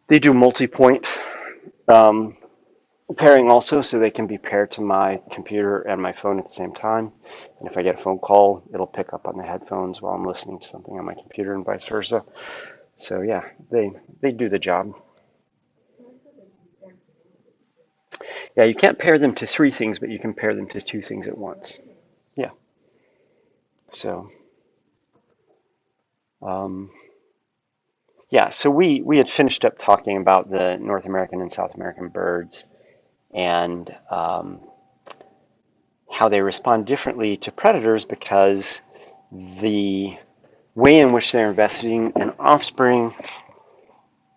They do multi-point um, pairing also, so they can be paired to my computer and my phone at the same time. And if I get a phone call, it'll pick up on the headphones while I'm listening to something on my computer and vice versa. So yeah, they do the job. Yeah, you can't pair them to three things, but you can pair them to two things at once. Yeah. So um, yeah, so we had finished up talking about the North American and South American birds and how they respond differently to predators because the way in which they're investing in offspring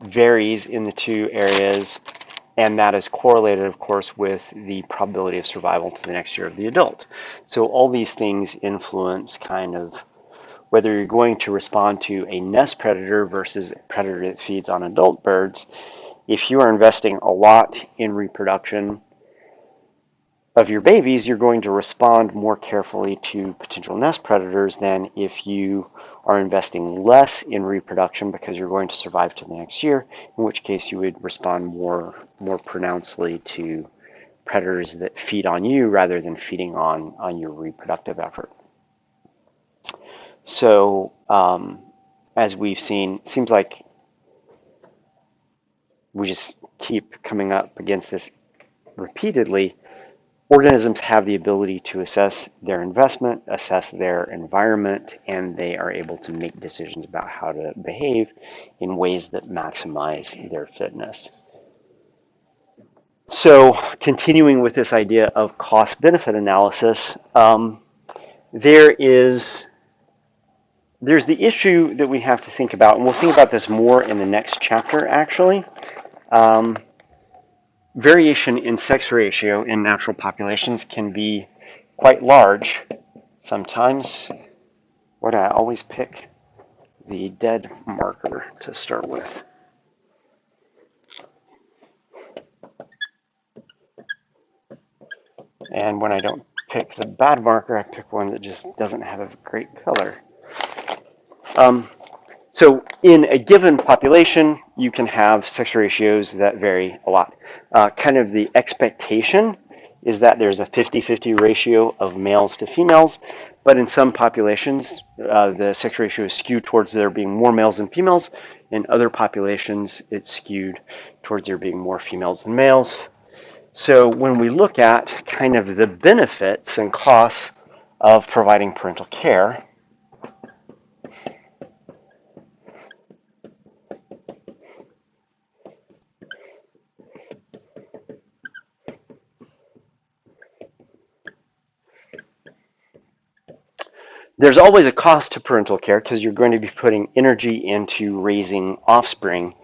varies in the two areas, and that is correlated, of course, with the probability of survival to the next year of the adult. So all these things influence kind of whether you're going to respond to a nest predator versus a predator that feeds on adult birds. If you are investing a lot in reproduction of your babies, you're going to respond more carefully to potential nest predators than if you are investing less in reproduction because you're going to survive to the next year, in which case you would respond more pronouncedly to predators that feed on you rather than feeding on your reproductive effort. So as we've seen, it seems like we just keep coming up against this repeatedly. Organisms have the ability to assess their investment, assess their environment, and they are able to make decisions about how to behave in ways that maximize their fitness. So continuing with this idea of cost-benefit analysis, there's the issue that we have to think about, and we'll think about this more in the next chapter, actually. Um, Variation in sex ratio in natural populations can be quite large sometimes. What I always pick the dead marker to start with. And when I don't pick the bad marker, I pick one that just doesn't have a great color. So in a given population, you can have sex ratios that vary a lot. Kind of the expectation is that there's a 50-50 ratio of males to females, but in some populations, the sex ratio is skewed towards there being more males than females. In other populations, it's skewed towards there being more females than males. So when we look at kind of the benefits and costs of providing parental care, there's always a cost to parental care because you're going to be putting energy into raising offspring.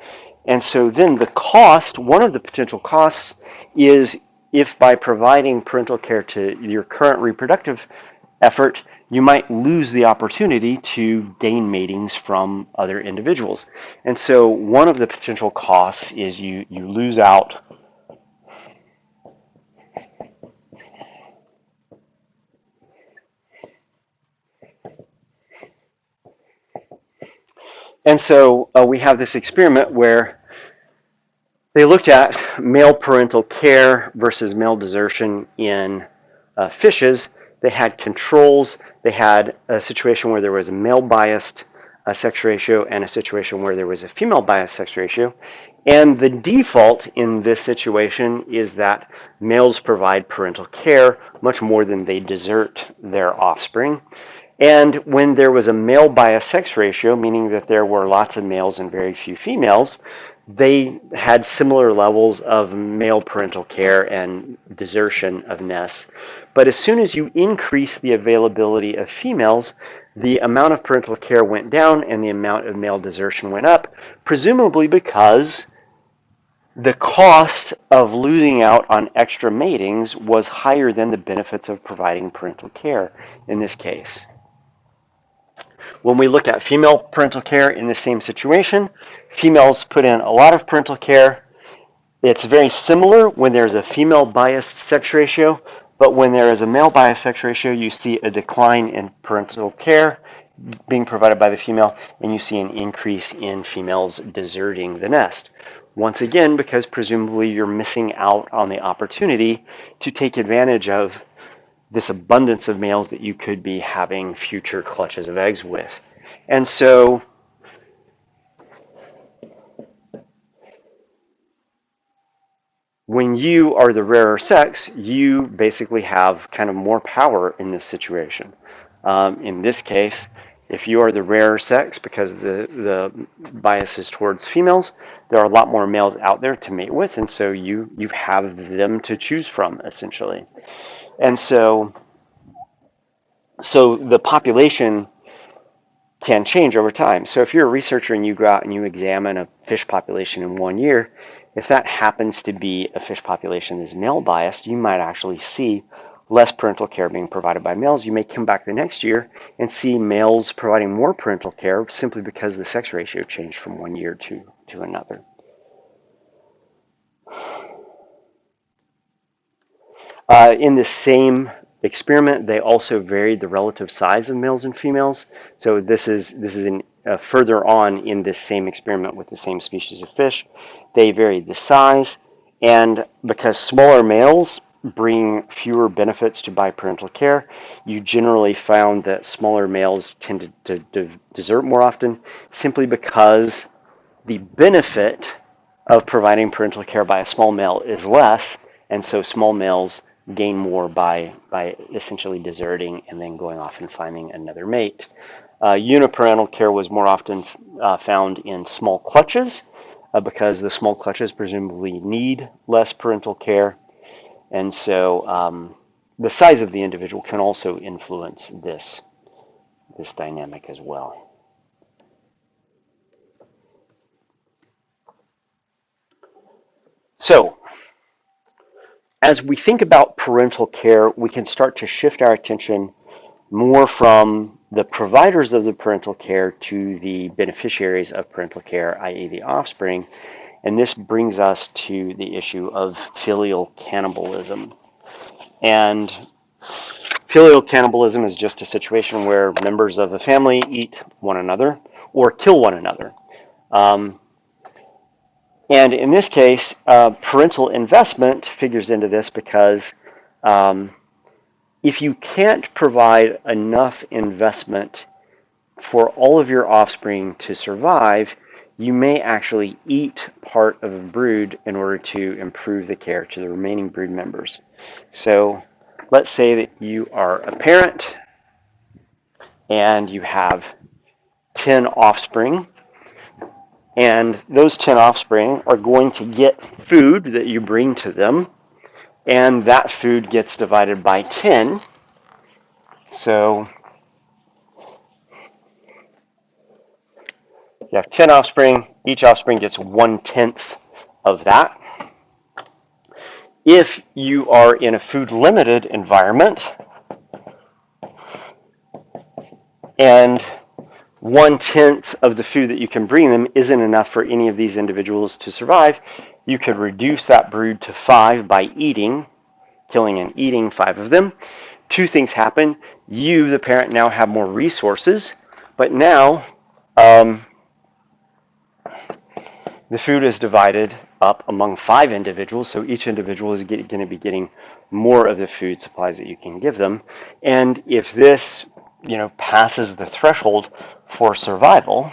And so then the cost, one of the potential costs is if by providing parental care to your current reproductive effort, you might lose the opportunity to gain matings from other individuals. And so one of the potential costs is you lose out. And so we have this experiment where they looked at male parental care versus male desertion in fishes. They had controls. They had a situation where there was a male biased sex ratio and a situation where there was a female biased sex ratio. And the default in this situation is that males provide parental care much more than they desert their offspring. And when there was a male bias sex ratio, meaning that there were lots of males and very few females, they had similar levels of male parental care and desertion of nests. But as soon as you increase the availability of females, the amount of parental care went down and the amount of male desertion went up, presumably because the cost of losing out on extra matings was higher than the benefits of providing parental care in this case. When we look at female parental care in the same situation, females put in a lot of parental care. It's very similar when there's a female biased sex ratio, but when there is a male biased sex ratio, you see a decline in parental care being provided by the female, and you see an increase in females deserting the nest. Once again, because presumably you're missing out on the opportunity to take advantage of this abundance of males that you could be having future clutches of eggs with. And so when you are the rarer sex, you basically have kind of more power in this situation. In this case, if you are the rarer sex, because the bias is towards females, there are a lot more males out there to mate with, and so you have them to choose from, essentially. And so the population can change over time. So if you're a researcher and you go out and you examine a fish population in 1 year, if that happens to be a fish population that's male biased, you might actually see less parental care being provided by males. You may come back the next year and see males providing more parental care simply because the sex ratio changed from 1 year to another. In the same experiment, they also varied the relative size of males and females. So this is further on in this same experiment with the same species of fish. They varied the size, and because smaller males bring fewer benefits to biparental care, you generally found that smaller males tended to desert more often, simply because the benefit of providing parental care by a small male is less, and so small males gain more by essentially deserting and then going off and finding another mate. Uniparental care was more often found in small clutches, because the small clutches presumably need less parental care, and so the size of the individual can also influence this dynamic as well. So, as we think about parental care, we can start to shift our attention more from the providers of the parental care to the beneficiaries of parental care, i.e. the offspring. And this brings us to the issue of filial cannibalism. And filial cannibalism is just a situation where members of a family eat one another or kill one another. And in this case, parental investment figures into this because if you can't provide enough investment for all of your offspring to survive, you may actually eat part of a brood in order to improve the care to the remaining brood members. So let's say that you are a parent and you have 10 offspring, and those 10 offspring are going to get food that you bring to them, and that food gets divided by 10. So you have 10 offspring, each offspring gets 1/10 of that. If you are in a food limited environment and 1/10 of the food that you can bring them isn't enough for any of these individuals to survive, you could reduce that brood to 5 by killing and eating 5 of them. Two things happen. You, the parent, now have more resources, but now the food is divided up among 5 individuals, so each individual is going to be getting more of the food supplies that you can give them. And if this, passes the threshold for survival,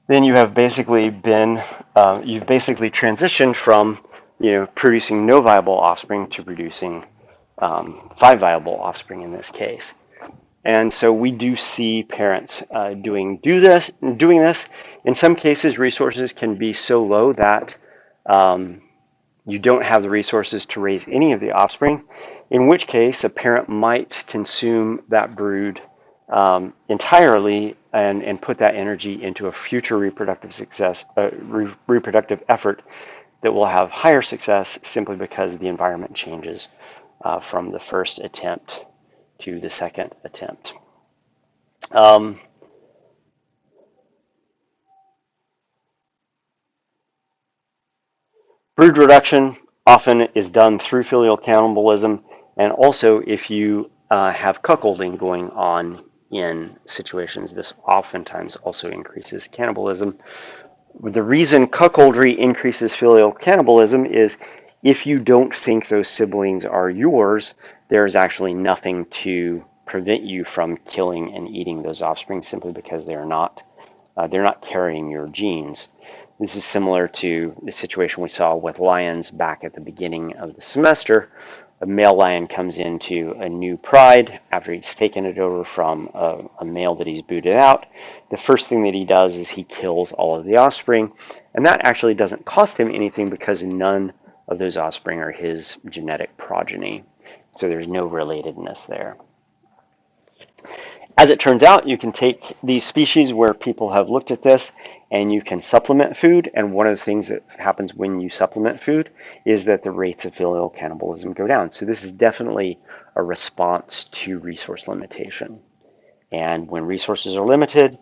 then you have basically you've basically transitioned from, producing no viable offspring to producing 5 viable offspring in this case. And so we do see parents doing this. In some cases, resources can be so low that you don't have the resources to raise any of the offspring, in which case a parent might consume that brood entirely and put that energy into a future reproductive effort that will have higher success simply because the environment changes from the first attempt to the second attempt. Brood reduction often is done through filial cannibalism, and also if you have cuckolding going on in situations, this oftentimes also increases cannibalism. The reason cuckoldry increases filial cannibalism is if you don't think those siblings are yours, there's actually nothing to prevent you from killing and eating those offspring simply because they're not carrying your genes. This is similar to the situation we saw with lions back at the beginning of the semester. A male lion comes into a new pride after he's taken it over from a male that he's booted out. The first thing that he does is he kills all of the offspring, and that actually doesn't cost him anything because none of those offspring are his genetic progeny. So there's no relatedness there. As it turns out, you can take these species where people have looked at this and you can supplement food. And one of the things that happens when you supplement food is that the rates of filial cannibalism go down. So this is definitely a response to resource limitation. And when resources are limited,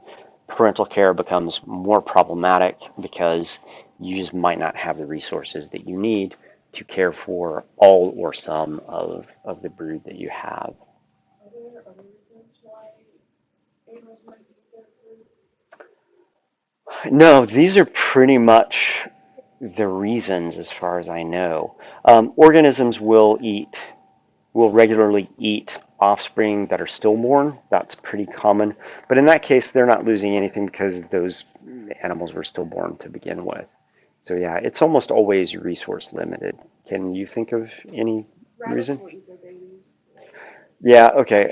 parental care becomes more problematic because you just might not have the resources that you need to care for all or some of the brood that you have. No, these are pretty much the reasons as far as I know. Organisms will regularly eat offspring that are stillborn. That's pretty common. But in that case, they're not losing anything because those animals were stillborn to begin with. So yeah, it's almost always resource limited. Can you think of any reason? Rabbits will eat their babies. Yeah, okay.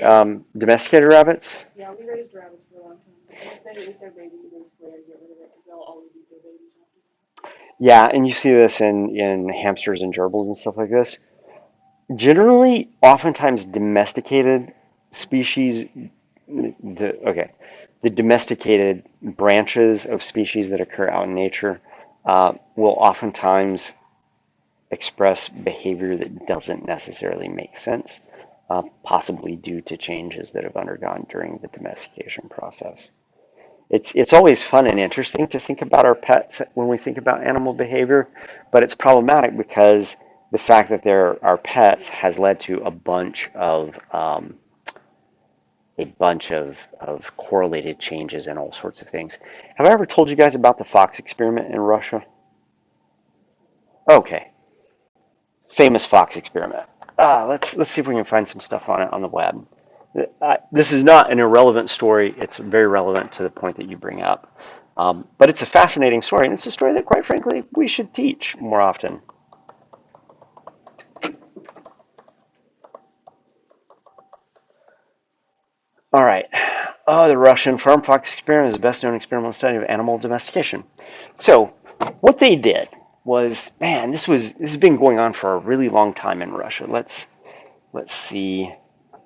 Domesticated rabbits? Yeah, we raised rabbits for a long time. If they eat their baby, basically, I get rid of it because they'll always eat their babies after that. Yeah, and you see this in hamsters and gerbils and stuff like this. Generally, oftentimes domesticated species, the domesticated branches of species that occur out in nature will oftentimes express behavior that doesn't necessarily make sense, possibly due to changes that have undergone during the domestication process. It's always fun and interesting to think about our pets when we think about animal behavior, but it's problematic because the fact that they're our pets has led to a bunch of correlated changes in all sorts of things. Have I ever told you guys about the fox experiment in Russia? Okay, famous fox experiment. Let's see if we can find some stuff on it on the web. This is not an irrelevant story. It's very relevant to the point that you bring up. But it's a fascinating story, and it's a story that, quite frankly, we should teach more often. All right. Oh, the Russian farm fox experiment is the best known experimental study of animal domestication. So, what they did was, man, this has been going on for a really long time in Russia. Let's see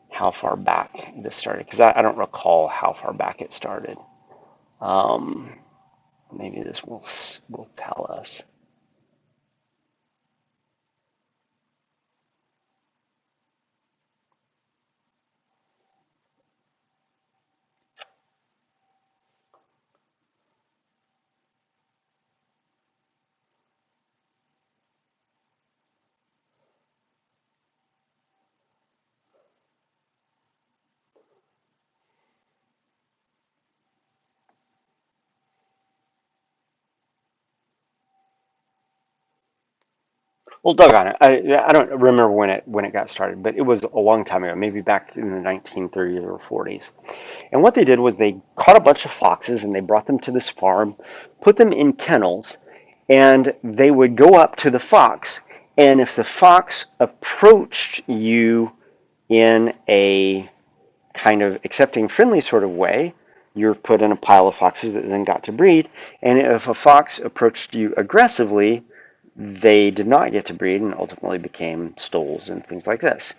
how far back this started, because I don't recall how far back it started. Maybe this will tell us. Well, doggone it. I don't remember when it got started, but it was a long time ago, maybe back in the 1930s or 40s. And what they did was they caught a bunch of foxes and they brought them to this farm, put them in kennels, and they would go up to the fox. And if the fox approached you in a kind of accepting, friendly sort of way, you're put in a pile of foxes that then got to breed. And if a fox approached you aggressively, they did not get to breed and ultimately became stoles and things like this.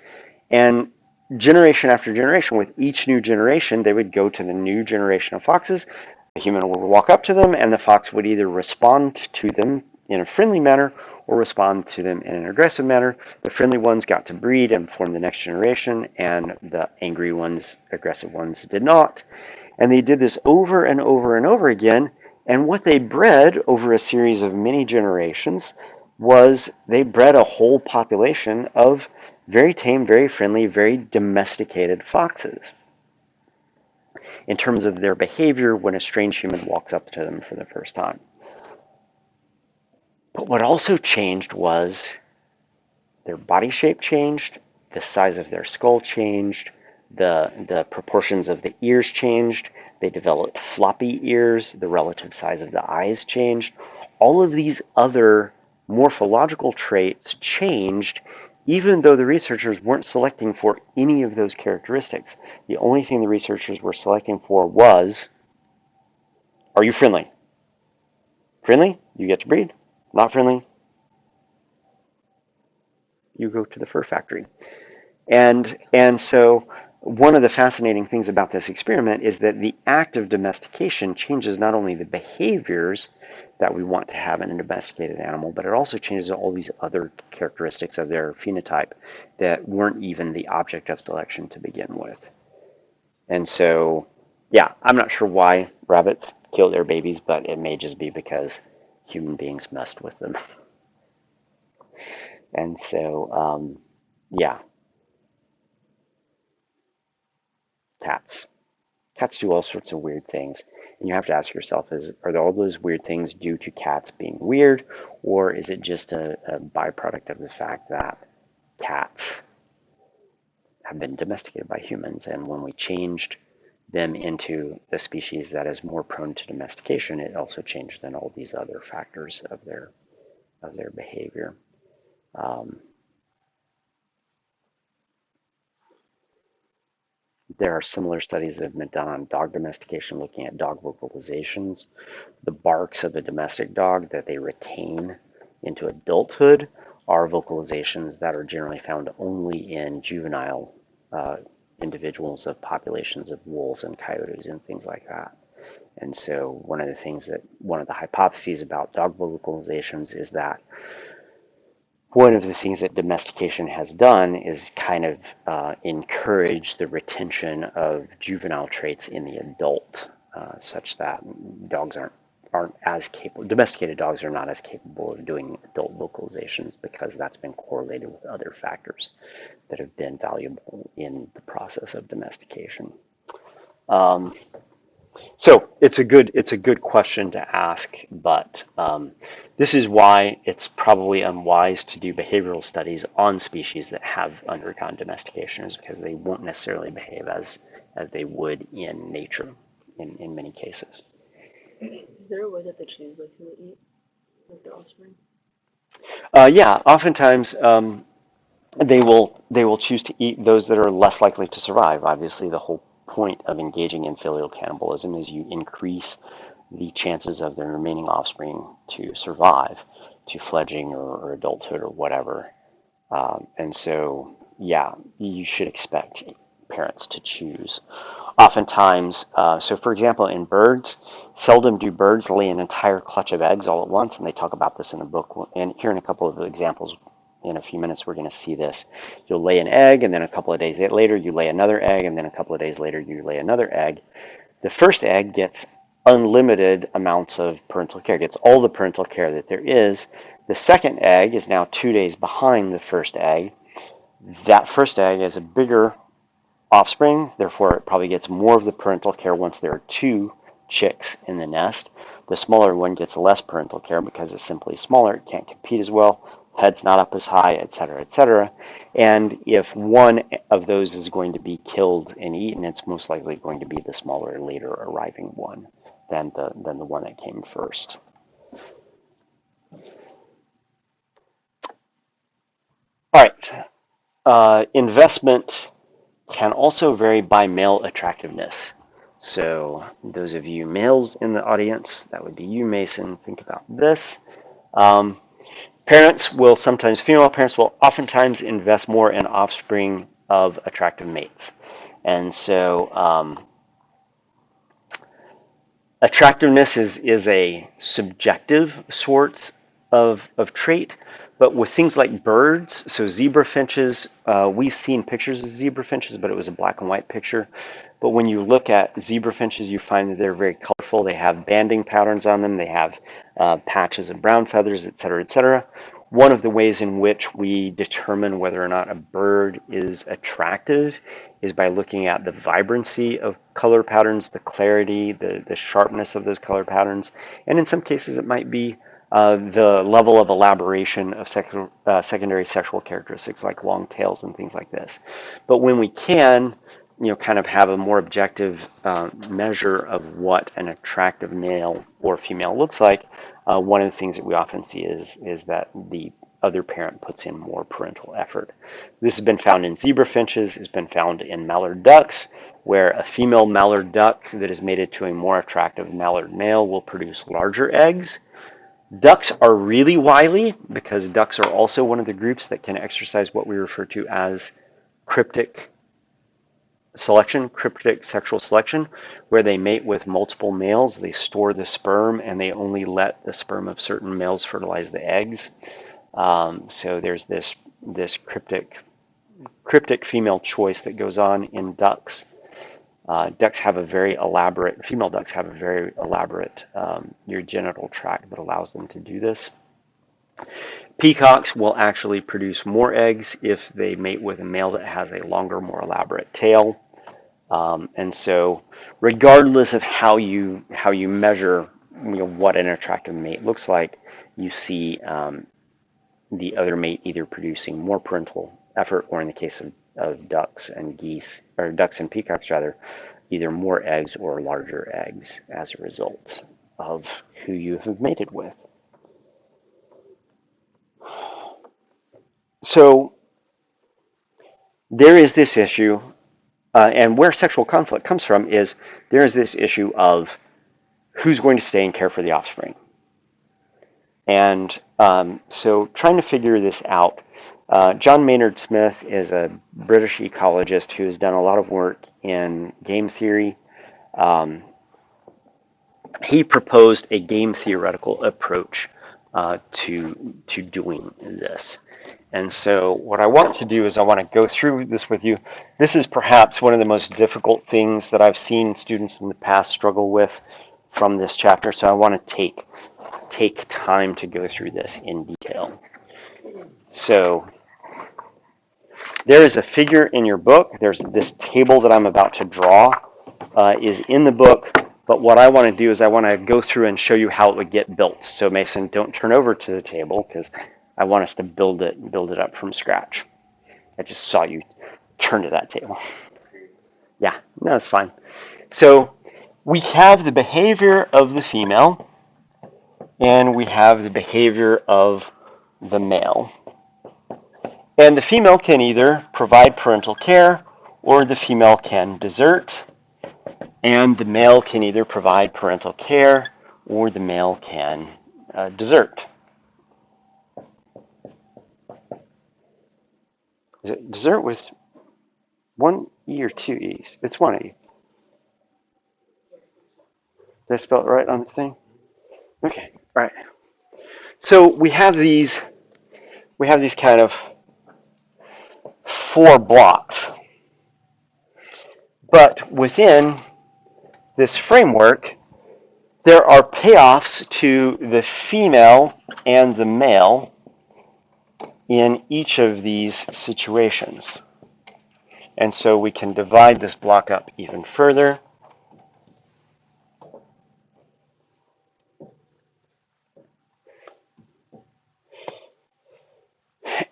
And generation after generation, with each new generation, they would go to the new generation of foxes. The human would walk up to them, and the fox would either respond to them in a friendly manner or respond to them in an aggressive manner. The friendly ones got to breed and form the next generation, and the angry ones, aggressive ones, did not. And they did this over and over and over again. And what they bred over a series of many generations was they bred a whole population of very tame, very friendly, very domesticated foxes. in terms of their behavior when a strange human walks up to them for the first time. But what also changed was their body shape changed, the size of their skull changed, the proportions of the ears changed, they developed floppy ears, the relative size of the eyes changed. All of these other morphological traits changed, even though the researchers weren't selecting for any of those characteristics. The only thing the researchers were selecting for was, are you friendly? Friendly, you get to breed. Not friendly, you go to the fur factory. And so one of the fascinating things about this experiment is that the act of domestication changes not only the behaviors that we want to have in a domesticated animal, but it also changes all these other characteristics of their phenotype that weren't even the object of selection to begin with. And so, yeah, I'm not sure why rabbits kill their babies, but it may just be because human beings messed with them. And so, yeah, cats. Cats do all sorts of weird things. And you have to ask yourself, are all those weird things due to cats being weird, or is it just a byproduct of the fact that cats have been domesticated by humans, and when we changed them into a species that is more prone to domestication, it also changed then all these other factors of their behavior. Um, there are similar studies that have been done on dog domestication, looking at dog vocalizations. The barks of a domestic dog that they retain into adulthood are vocalizations that are generally found only in juvenile individuals of populations of wolves and coyotes and things like that. And so one of the hypotheses about dog vocalizations is that one of the things that domestication has done is kind of encourage the retention of juvenile traits in the adult, such that dogs aren't as capable. Domesticated dogs are not as capable of doing adult vocalizations because that's been correlated with other factors that have been valuable in the process of domestication. Um, so it's a good question to ask, but this is why it's probably unwise to do behavioral studies on species that have undergone domestication, is because they won't necessarily behave as they would in nature in many cases. Is there a way that they choose like who to eat, like their offspring? Yeah, oftentimes they will choose to eat those that are less likely to survive. Obviously, the whole point of engaging in filial cannibalism is you increase the chances of the remaining offspring to survive to fledging or adulthood or whatever. And so, yeah, you should expect parents to choose. Oftentimes, so for example, in birds, seldom do birds lay an entire clutch of eggs all at once, and they talk about this in the book. And here in a couple of examples, in a few minutes, we're going to see this. You'll lay an egg, and then a couple of days later, you lay another egg, and then a couple of days later, you lay another egg. The first egg gets unlimited amounts of parental care, gets all the parental care that there is. The second egg is now 2 days behind the first egg. That first egg is a bigger offspring, therefore it probably gets more of the parental care once there are two chicks in the nest. The smaller one gets less parental care because it's simply smaller, it can't compete as well, head's not up as high, etc., etc. And if one of those is going to be killed and eaten, it's most likely going to be the smaller, later arriving one than the one that came first. All right, investment can also vary by male attractiveness. So those of you males in the audience, that would be you, Mason, think about this. Um, female parents will oftentimes invest more in offspring of attractive mates. And so attractiveness is a subjective sorts of trait, but with things like birds, so zebra finches, we've seen pictures of zebra finches, but it was a black and white picture. But when you look at zebra finches, you find that they're very colorful. They have banding patterns on them. They have patches of brown feathers, et cetera, et cetera. One of the ways in which we determine whether or not a bird is attractive is by looking at the vibrancy of color patterns, the clarity, the sharpness of those color patterns, and in some cases it might be the level of elaboration of secondary sexual characteristics like long tails and things like this. But when we can, kind of have a more objective measure of what an attractive male or female looks like, one of the things that we often see is that the other parent puts in more parental effort. This has been found in zebra finches, has been found in mallard ducks, where a female mallard duck that is mated to a more attractive mallard male will produce larger eggs. Ducks are really wily because ducks are also one of the groups that can exercise what we refer to as cryptic sexual selection, where they mate with multiple males. They store the sperm and they only let the sperm of certain males fertilize the eggs. So there's this cryptic female choice that goes on in ducks. Female ducks have a very elaborate urogenital tract that allows them to do this. Peacocks will actually produce more eggs if they mate with a male that has a longer, more elaborate tail. And so regardless of how you measure what an attractive mate looks like, you see the other mate either producing more parental effort, or in the case of ducks and peacocks rather, either more eggs or larger eggs as a result of who you have mated with. So there is this issue, and where sexual conflict comes from is there is this issue of who's going to stay and care for the offspring. And so trying to figure this out, John Maynard Smith is a British ecologist who has done a lot of work in game theory. He proposed a game theoretical approach to doing this. And so what I want to do is I want to go through this with you. This is perhaps one of the most difficult things that I've seen students in the past struggle with from this chapter. So I want to take time to go through this in detail. So there is a figure in your book. There's this table that I'm about to draw is in the book. But what I want to do is I want to go through and show you how it would get built. So Mason, don't turn over to the table because I want us to build it up from scratch. I just saw you turn to that table. Yeah, no, that's fine. So we have the behavior of the female and we have the behavior of the male. And the female can either provide parental care or the female can desert. And the male can either provide parental care or the male can desert. Is it desert with one E or two E's? It's one E. Did I spell it right on the thing? Okay, all right. So we have these kind of 4 blocks. But within this framework, there are payoffs to the female and the male in each of these situations. And so we can divide this block up even further.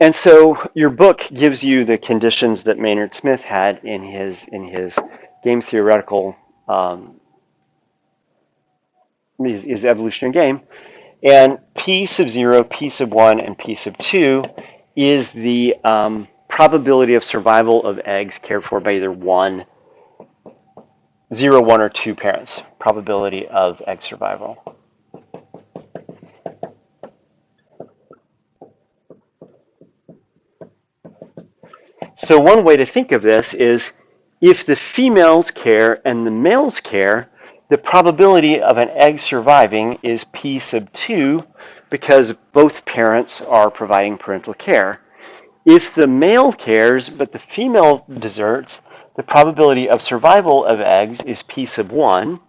And so your book gives you the conditions that Maynard Smith had in his game theoretical his evolutionary game. And P sub 0, P sub 1, and P sub 2 is the probability of survival of eggs cared for by either 0, 1, or 2 parents. Probability of egg survival. So one way to think of this is if the females care and the males care, the probability of an egg surviving is P sub 2 because both parents are providing parental care. If the male cares but the female deserts, the probability of survival of eggs is P sub 1.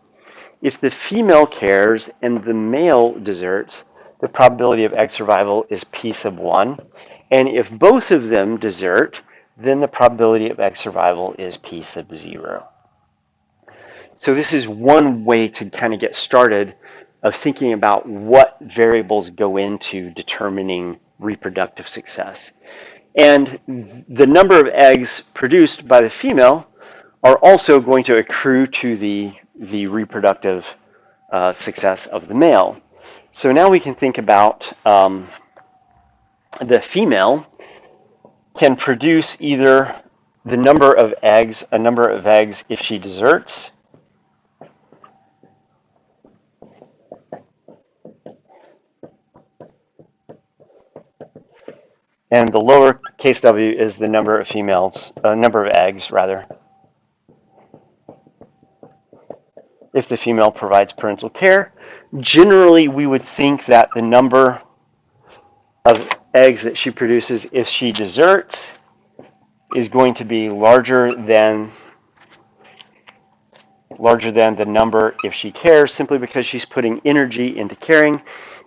If the female cares and the male deserts, the probability of egg survival is P sub 1. And if both of them desert, then the probability of egg survival is P sub 0. So this is one way to kind of get started of thinking about what variables go into determining reproductive success. And the number of eggs produced by the female are also going to accrue to the reproductive success of the male. So now we can think about the female can produce either the number of eggs, a number of eggs if she deserts, and the lowercase w is the number of females, number of eggs rather, if the female provides parental care. Generally, we would think that the number of eggs that she produces if she deserts is going to be larger than the number if she cares, simply because she's putting energy into caring.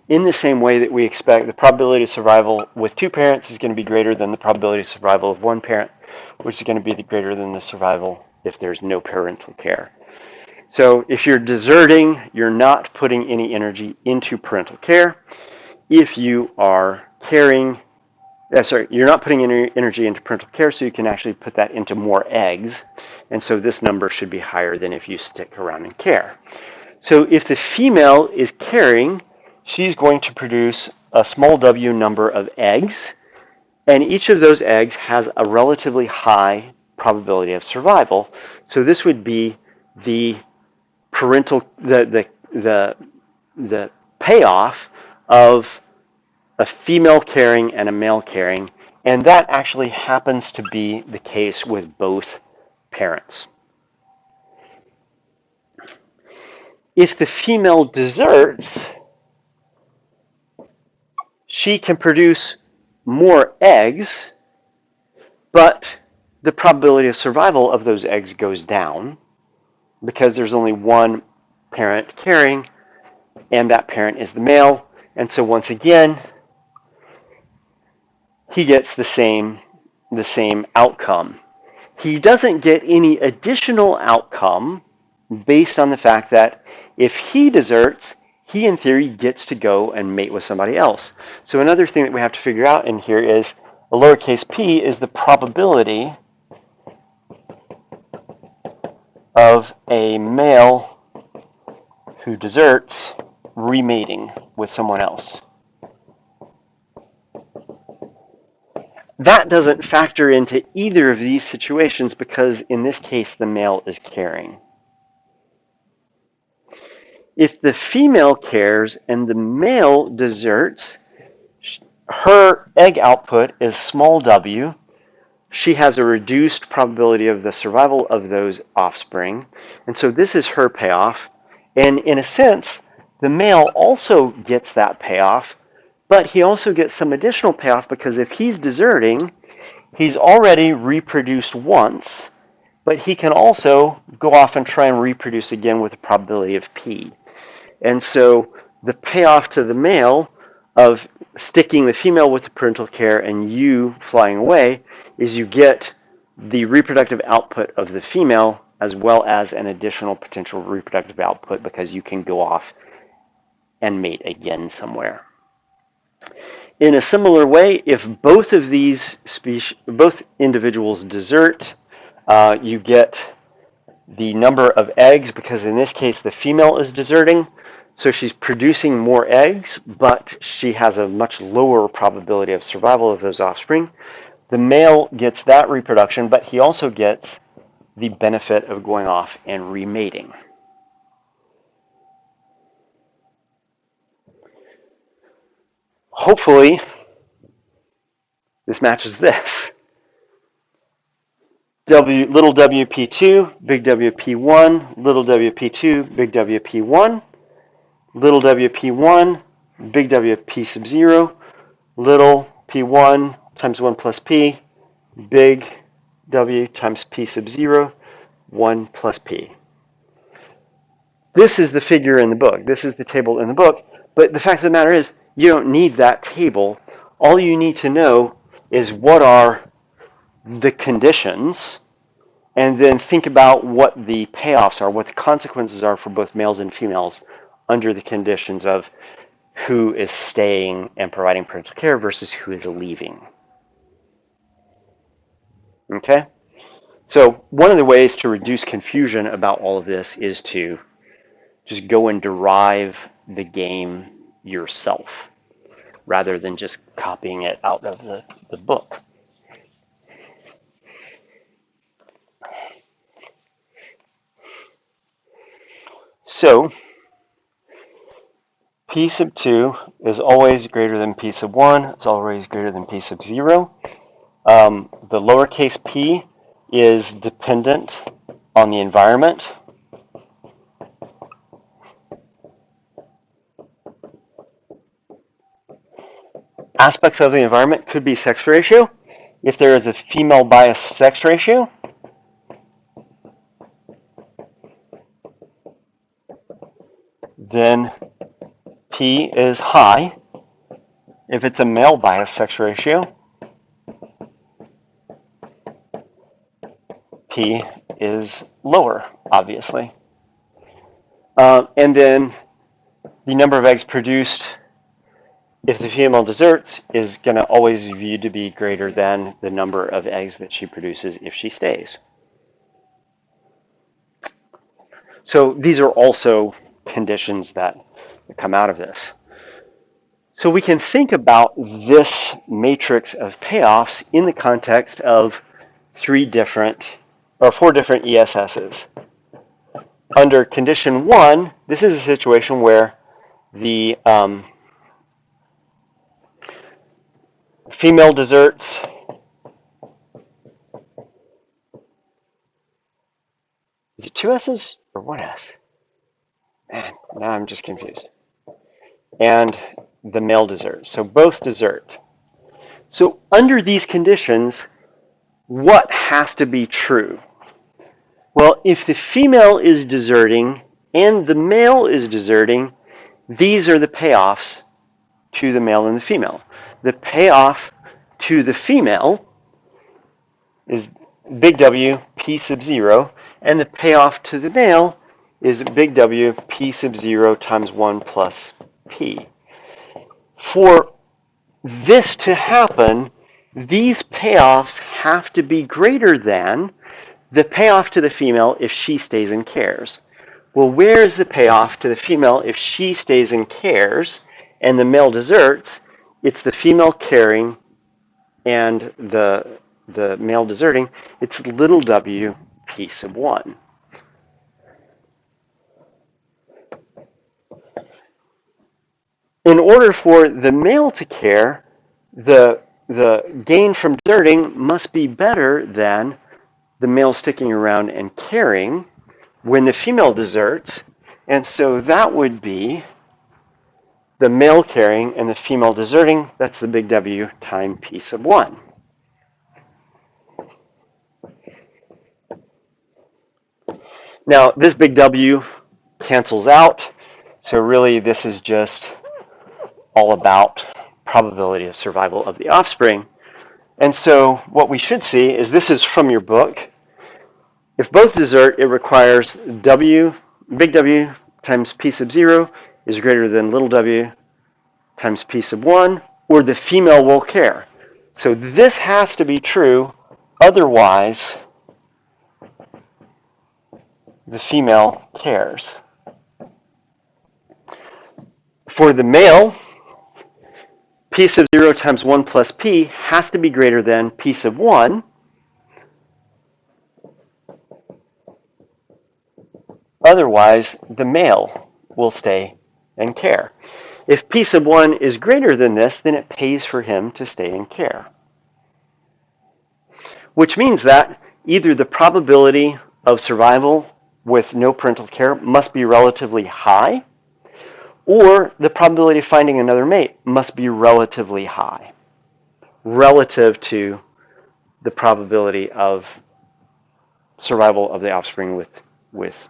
In the same way that we expect the probability of survival with two parents is going to be greater than the probability of survival of one parent, which is going to be greater than the survival if there's no parental care. So if you're deserting, you're not putting any energy into parental care. If you are caring, you're not putting any energy into parental care, so you can actually put that into more eggs. And so this number should be higher than if you stick around and care. So if the female is caring, she's going to produce a small w number of eggs, and each of those eggs has a relatively high probability of survival. So this would be the parental, the payoff of a female caring and a male caring, and that actually happens to be the case with both parents. If the female deserts, she can produce more eggs, but the probability of survival of those eggs goes down because there's only one parent caring, and that parent is the male. And so once again, he gets the same outcome. He doesn't get any additional outcome based on the fact that if he deserts, he in theory gets to go and mate with somebody else. So another thing that we have to figure out in here is a lowercase p is the probability of a male who deserts remating with someone else. That doesn't factor into either of these situations because in this case the male is caring. If the female cares and the male deserts, her egg output is small w. She has a reduced probability of the survival of those offspring. And so this is her payoff. And in a sense, the male also gets that payoff, but he also gets some additional payoff because if he's deserting, he's already reproduced once, but he can also go off and try and reproduce again with a probability of p. And so the payoff to the male of sticking the female with the parental care and you flying away is you get the reproductive output of the female as well as an additional potential reproductive output because you can go off and mate again somewhere. In a similar way, if both of these both individuals desert, you get the number of eggs because in this case the female is deserting. So she's producing more eggs, but she has a much lower probability of survival of those offspring. The male gets that reproduction, but he also gets the benefit of going off and remating. Hopefully, this matches this. Little WP2, big WP1, little WP2, big WP1. Little WP1, big WP sub 0, little P1 times 1 plus P, big W times P sub 0, 1 plus P. This is the figure in the book. This is the table in the book. But the fact of the matter is, You don't need that table. All you need to know is what are the conditions, and then think about what the payoffs are, what the consequences are for both males and females under the conditions of who is staying and providing parental care versus who is leaving. Okay? So one of the ways to reduce confusion about all of this is to just go and derive the game yourself rather than just copying it out of the book. So P sub 2 is always greater than P sub 1, it's always greater than P sub 0. The lowercase p is dependent on the environment. Aspects of the environment could be sex ratio. If there is a female bias sex ratio, then P is high. If it's a male bias sex ratio, P is lower, obviously. And then the number of eggs produced if the female deserts is going to always be viewed to be greater than the number of eggs that she produces if she stays. So these are also conditions that come out of this. So we can think about this matrix of payoffs in the context of four different ESSs. Under condition 1, this is a situation where the female deserts is it 2 S's or 1 S? Man, now I'm just confused. And the male deserts. So both desert. So under these conditions, what has to be true? Well, if the female is deserting and the male is deserting, these are the payoffs to the male and the female. The payoff to the female is big W P sub 0, and the payoff to the male is big W P sub 0 times 1 plus P. For this to happen, these payoffs have to be greater than the payoff to the female if she stays and cares. Well, where is the payoff to the female if she stays and cares and the male deserts? It's the female caring and the male deserting. It's little w P sub 1. In order for the male to care, the gain from deserting must be better than the male sticking around and caring when the female deserts, and so that would be the male caring and the female deserting. That's the big W times P sub 1. Now, this big W cancels out, so really this is just all about probability of survival of the offspring. And so what we should see is this is from your book. If both desert, it requires big W times P sub 0 is greater than little w times P sub 1, or the female will care. So this has to be true, otherwise the female cares. For the male, P sub 0 times 1 plus P has to be greater than P sub 1. Otherwise, the male will stay and care. If P sub 1 is greater than this, then it pays for him to stay and care. Which means that either the probability of survival with no parental care must be relatively high, or the probability of finding another mate must be relatively high, relative to the probability of survival of the offspring with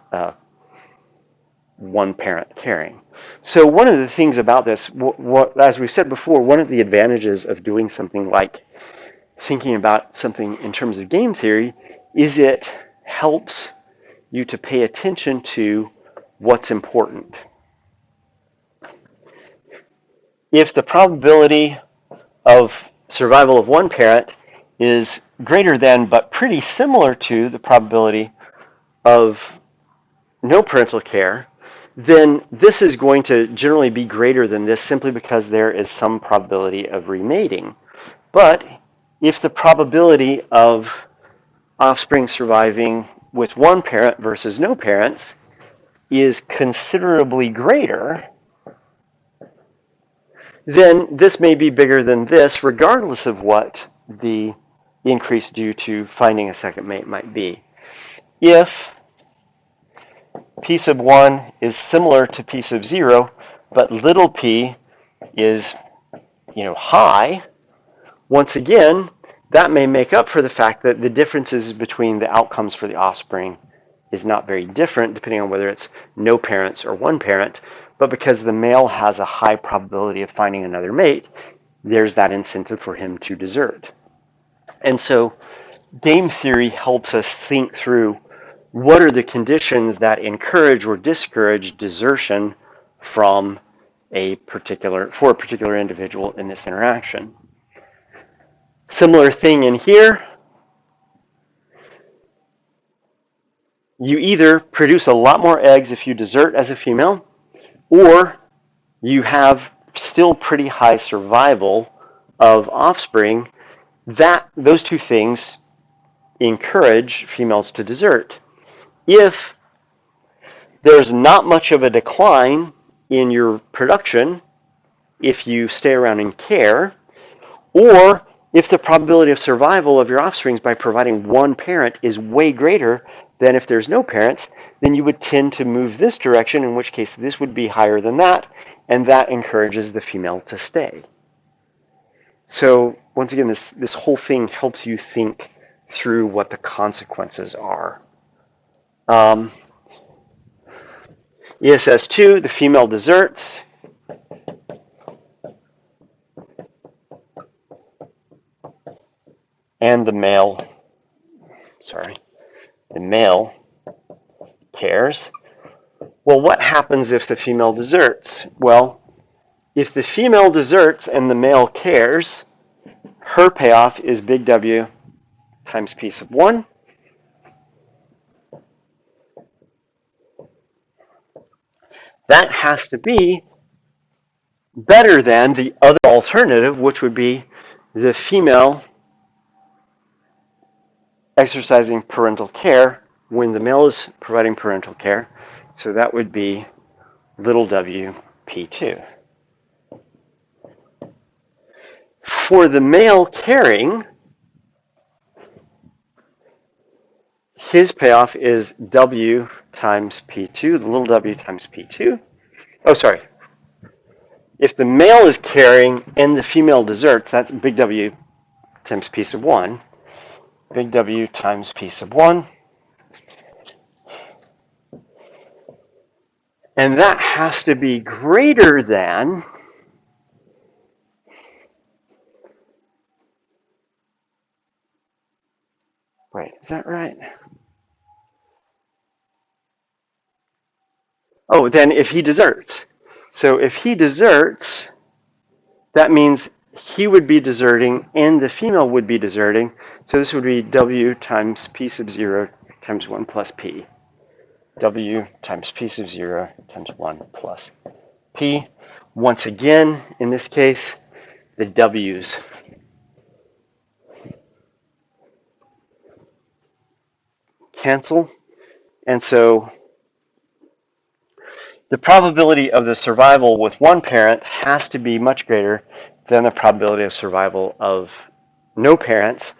one parent caring. So one of the things about this, as we've said before, one of the advantages of doing something like thinking about something in terms of game theory is it helps you to pay attention to what's important. If the probability of survival of one parent is greater than but pretty similar to the probability of no parental care, then this is going to generally be greater than this simply because there is some probability of remating. But if the probability of offspring surviving with one parent versus no parents is considerably greater, then this may be bigger than this, regardless of what the increase due to finding a second mate might be. If p sub 1 is similar to p sub 0, but little p is high, once again, that may make up for the fact that the differences between the outcomes for the offspring is not very different depending on whether it's no parents or one parent, but because the male has a high probability of finding another mate, there's that incentive for him to desert. And so game theory helps us think through what are the conditions that encourage or discourage desertion for a particular individual in this interaction. Similar thing in here. You either produce a lot more eggs if you desert as a female, or you have still pretty high survival of offspring. Those two things encourage females to desert. If there's not much of a decline in your production if you stay around and care, or if the probability of survival of your offspring by providing one parent is way greater than if there's no parents, then you would tend to move this direction, in which case this would be higher than that, and that encourages the female to stay. So once again, this whole thing helps you think through what the consequences are. ESS2, the female deserts. And the male cares. Well, what happens if the female deserts? Well, if the female deserts and the male cares, her payoff is big W times p sub 1. That has to be better than the other alternative, which would be the female exercising parental care when the male is providing parental care. So that would be little w p2. For the male caring, his payoff is w times p2, the little w times p2. Oh, sorry. If the male is caring and the female deserts, that's big W times p sub 1. Big W times p sub 1. And that has to be greater than wait, is that right? Oh, then if he deserts. So if he deserts, that means he would be deserting and the female would be deserting. So this would be W times p sub 0 times 1 plus p. W times p sub 0 times 1 plus p. Once again, in this case, the W's cancel. And so the probability of the survival with one parent has to be much greater than the probability of survival of no parents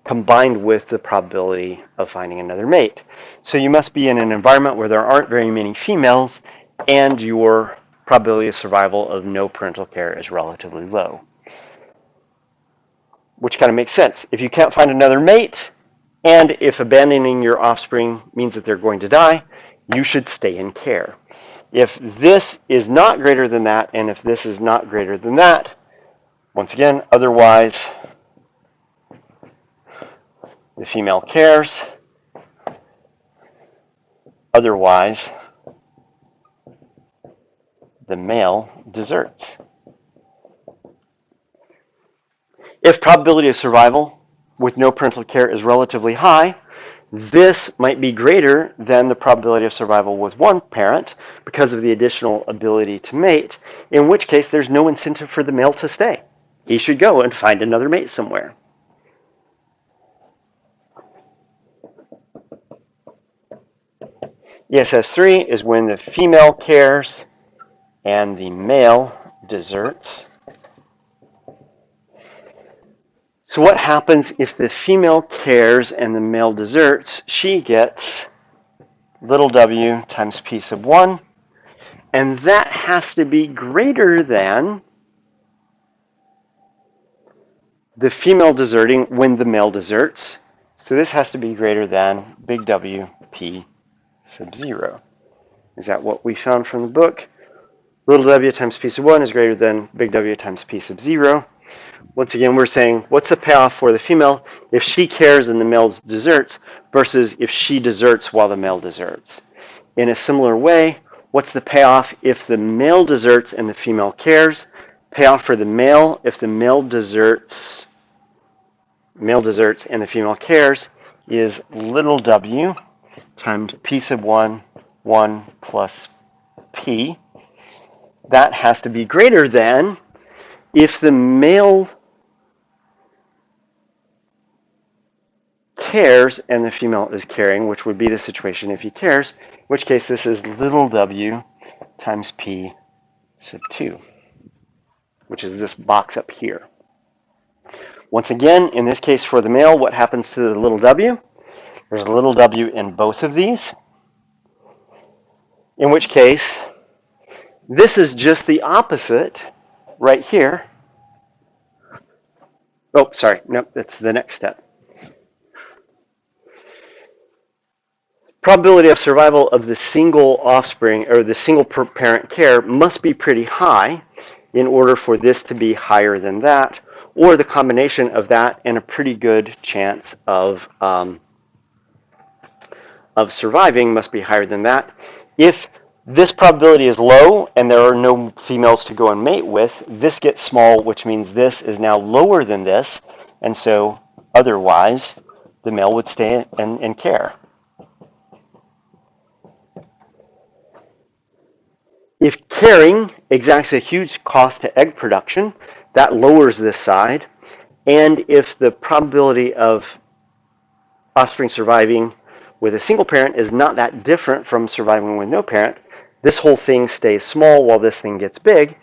combined with the probability of finding another mate. So you must be in an environment where there aren't very many females and your probability of survival of no parental care is relatively low. Which kind of makes sense. If you can't find another mate, and if abandoning your offspring means that they're going to die, you should stay in care. If this is not greater than that, and if this is not greater than that, once again, otherwise, the female cares. Otherwise, the male deserts. If probability of survival with no parental care is relatively high, this might be greater than the probability of survival with one parent because of the additional ability to mate, in which case there's no incentive for the male to stay. He should go and find another mate somewhere. ESS3 is when the female cares and the male deserts. So what happens if the female cares and the male deserts? She gets little w times p sub 1, and that has to be greater than the female deserting when the male deserts. So this has to be greater than big W p sub 0. Is that what we found from the book? Little w times p sub 1 is greater than big W times p sub 0. Once again, we're saying, what's the payoff for the female if she cares and the male deserts versus if she deserts while the male deserts? In a similar way, what's the payoff if the male deserts and the female cares? Payoff for the male if the male deserts and the female cares is little w times p sub 1, 1 plus p. That has to be greater than if the male cares and the female is caring, which would be the situation if he cares, in which case this is little w times p sub 2, which is this box up here. Once again, in this case for the male, what happens to the little w? There's a little w in both of these, in which case this is just the opposite right here. Oh, sorry, nope, that's the next step. Probability of survival of the single offspring or the single parent care must be pretty high in order for this to be higher than that, or the combination of that and a pretty good chance of surviving must be higher than that. If this probability is low and there are no females to go and mate with, this gets small, which means this is now lower than this, and so otherwise the male would stay and care. If caring exacts a huge cost to egg production, that lowers this side, and if the probability of offspring surviving with a single parent is not that different from surviving with no parent, this whole thing stays small while this thing gets big.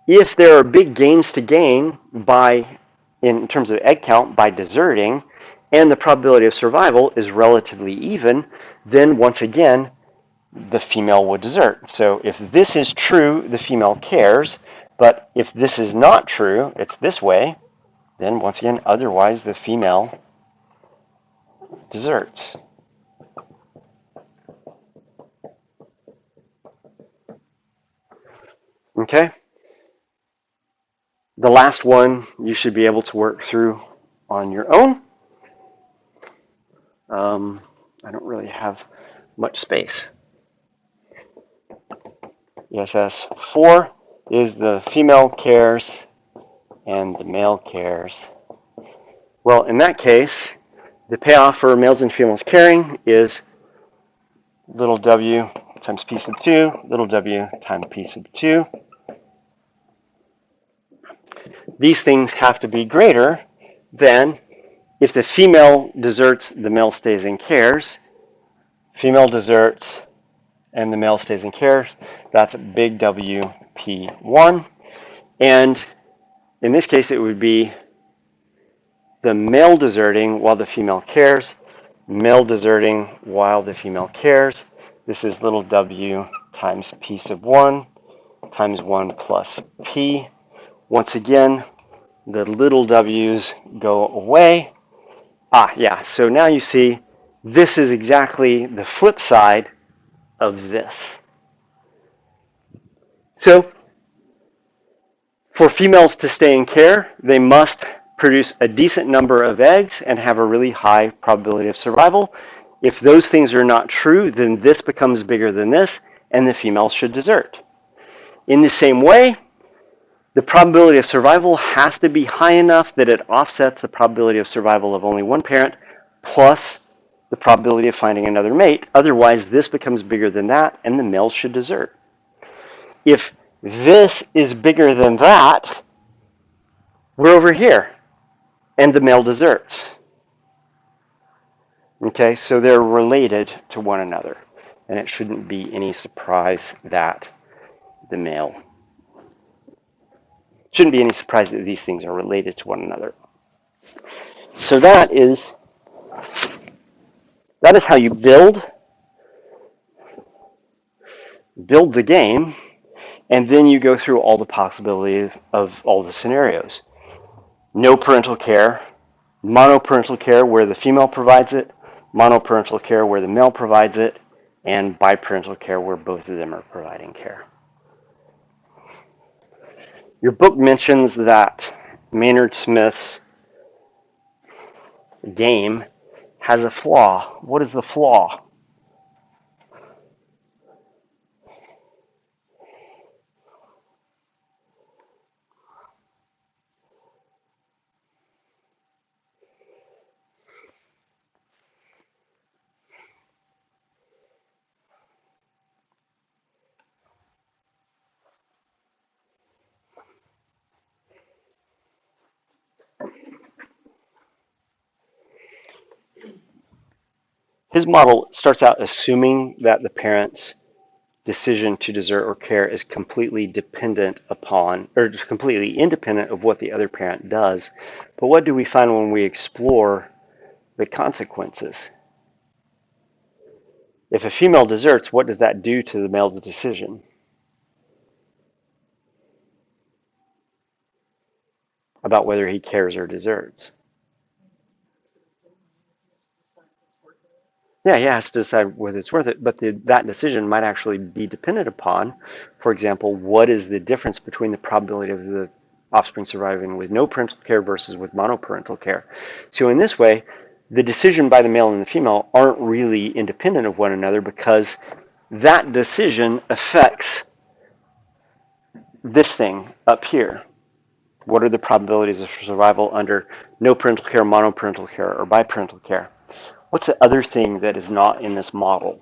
If there are big gains to gain in terms of egg count by deserting, and the probability of survival is relatively even, then once again, the female would desert. So if this is true, the female cares, but if this is not true, it's this way, then once again, otherwise the female deserts. Okay? The last one you should be able to work through on your own. I don't really have much space. ESS 4 is the female cares and the male cares. Well, in that case, the payoff for males and females caring is little w times p sub 2, little w times p sub 2. These things have to be greater than if the female deserts, the male stays and cares. Female deserts and the male stays and cares. That's big W P1. And in this case, it would be the male deserting while the female cares, male deserting while the female cares. This is little w times p sub 1 times 1 plus p. Once again, the little w's go away. So now you see this is exactly the flip side of this. So for females to stay in care, they must produce a decent number of eggs and have a really high probability of survival. If those things are not true, then this becomes bigger than this, and the female should desert. In the same way, the probability of survival has to be high enough that it offsets the probability of survival of only one parent plus the probability of finding another mate. Otherwise, this becomes bigger than that, and the male should desert. If this is bigger than that, we're over here, and the male deserts. Okay, so they're related to one another, and it shouldn't be any surprise that the male shouldn't be any surprise that these things are related to one another. So that is how you build the game, and then you go through all the possibilities of all the scenarios. No parental care, monoparental care where the female provides it, monoparental care where the male provides it, and biparental care where both of them are providing care. Your book mentions that Maynard Smith's game has a flaw. What is the flaw? His model starts out assuming that the parent's decision to desert or care is completely dependent upon, or completely independent of what the other parent does. But what do we find when we explore the consequences? If a female deserts, what does that do to the male's decision about whether he cares or deserts? Yeah, he has to decide whether it's worth it, but that decision might actually be dependent upon, for example, what is the difference between the probability of the offspring surviving with no parental care versus with monoparental care. So in this way, the decision by the male and the female aren't really independent of one another because that decision affects this thing up here. What are the probabilities of survival under no parental care, monoparental care, or biparental care? What's the other thing that is not in this model?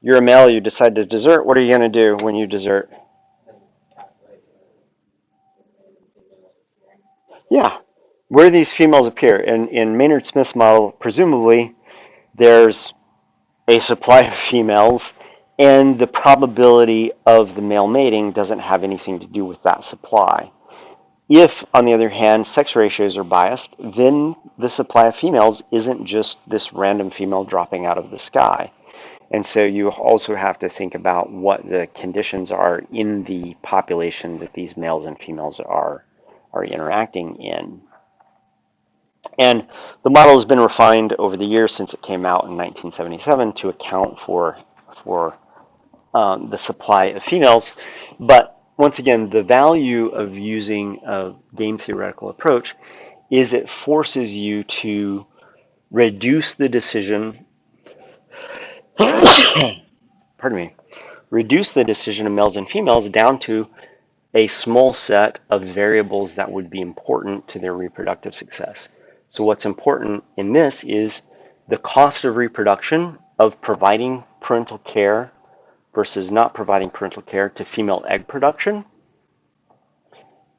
You're a male, you decide to desert. What are you going to do when you desert? Yeah. Where do these females appear? In Maynard Smith's model, presumably, there's a supply of females, and the probability of the male mating doesn't have anything to do with that supply. If, on the other hand, sex ratios are biased, then the supply of females isn't just this random female dropping out of the sky. And so you also have to think about what the conditions are in the population that these males and females are interacting in. And the model has been refined over the years since it came out in 1977 to account for the supply of females. But once again, the value of using a game theoretical approach is it forces you to reduce the decision pardon me, reduce the decision of males and females down to a small set of variables that would be important to their reproductive success. So what's important in this is the cost of reproduction of providing parental care versus not providing parental care to female egg production,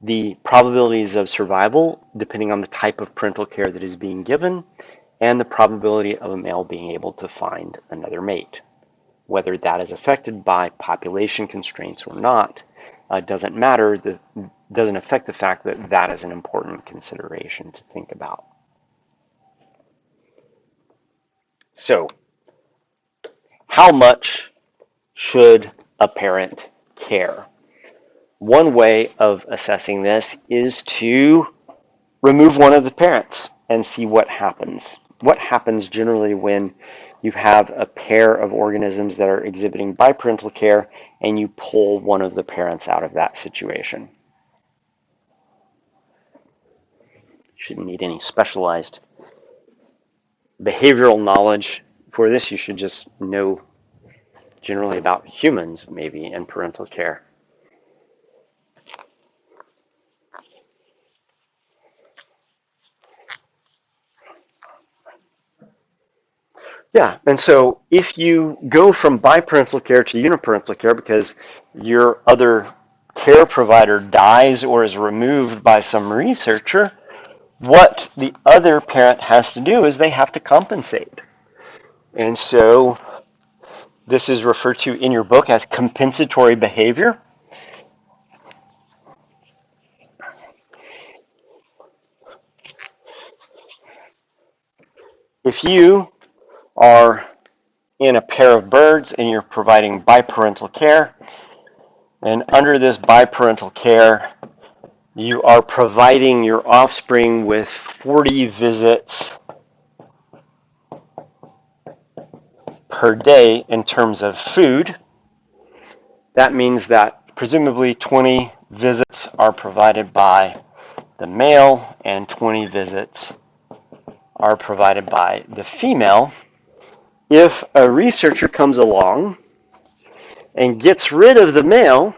the probabilities of survival depending on the type of parental care that is being given, and the probability of a male being able to find another mate. Whether that is affected by population constraints or not doesn't matter. Doesn't affect the fact that that is an important consideration to think about. So, how much should a parent care? One way of assessing this is to remove one of the parents and see what happens. what happens generally when you have a pair of organisms that are exhibiting biparental care and you pull one of the parents out of that situation. You shouldn't need any specialized behavioral knowledge for this. You should just know generally about humans, maybe, and parental care. Yeah, and so if you go from biparental care to uniparental care because your other care provider dies or is removed by some researcher, what the other parent has to do is they have to compensate. And so this is referred to in your book as compensatory behavior. If you are in a pair of birds and you're providing biparental care, and under this biparental care, you are providing your offspring with 40 visits per day in terms of food. That means that presumably 20 visits are provided by the male and 20 visits are provided by the female. If a researcher comes along and gets rid of the male,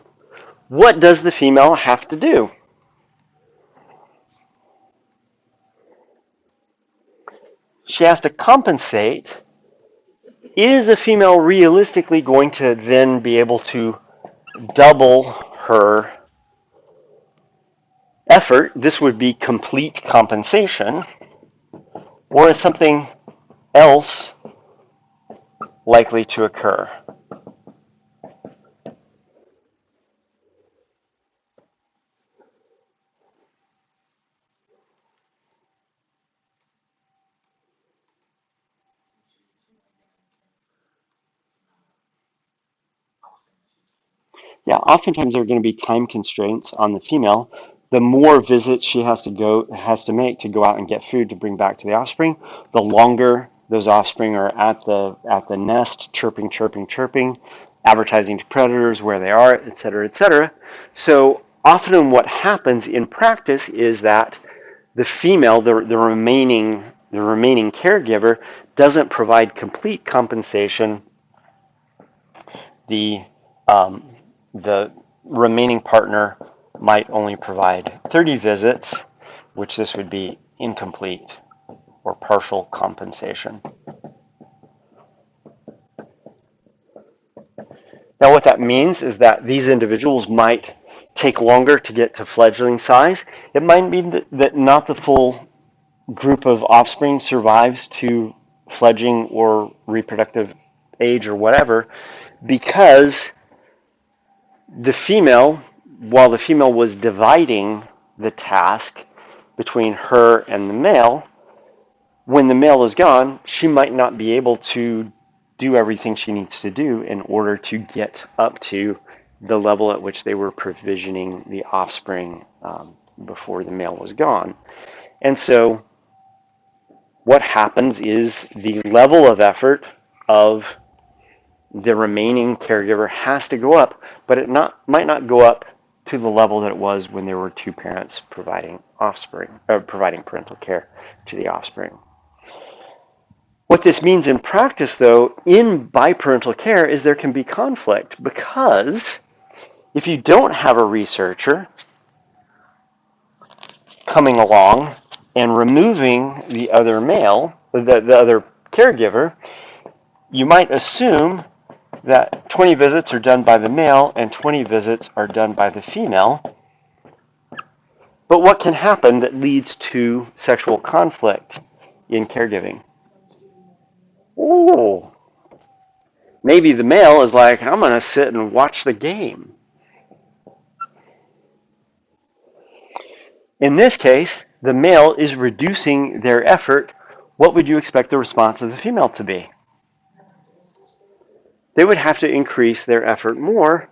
what does the female have to do? She has to compensate. Is a female realistically going to then be able to double her effort? This would be complete compensation. Or is something else likely to occur? Yeah, oftentimes there are going to be time constraints on the female. The more visits she has to make to go out and get food to bring back to the offspring, the longer those offspring are at the nest, chirping, chirping, chirping, advertising to predators where they are, et cetera, et cetera. So often what happens in practice is that the female, the remaining caregiver, doesn't provide complete compensation. The um, the remaining partner might only provide 30 visits, which this would be incomplete or partial compensation. Now, what that means is that these individuals might take longer to get to fledgling size. It might mean that not the full group of offspring survives to fledging or reproductive age or whatever, because while the female was dividing the task between her and the male, when the male is gone, she might not be able to do everything she needs to do in order to get up to the level at which they were provisioning the offspring before the male was gone. And so what happens is the level of effort of the remaining caregiver has to go up, but it might not go up to the level that it was when there were two parents providing parental care to the offspring. What this means in practice, though, in biparental care is there can be conflict, because if you don't have a researcher coming along and removing the other the other caregiver, you might assume that 20 visits are done by the male and 20 visits are done by the female. But what can happen that leads to sexual conflict in caregiving? Oh, maybe the male is like, I'm going to sit and watch the game. In this case, the male is reducing their effort. What would you expect the response of the female to be? They would have to increase their effort more.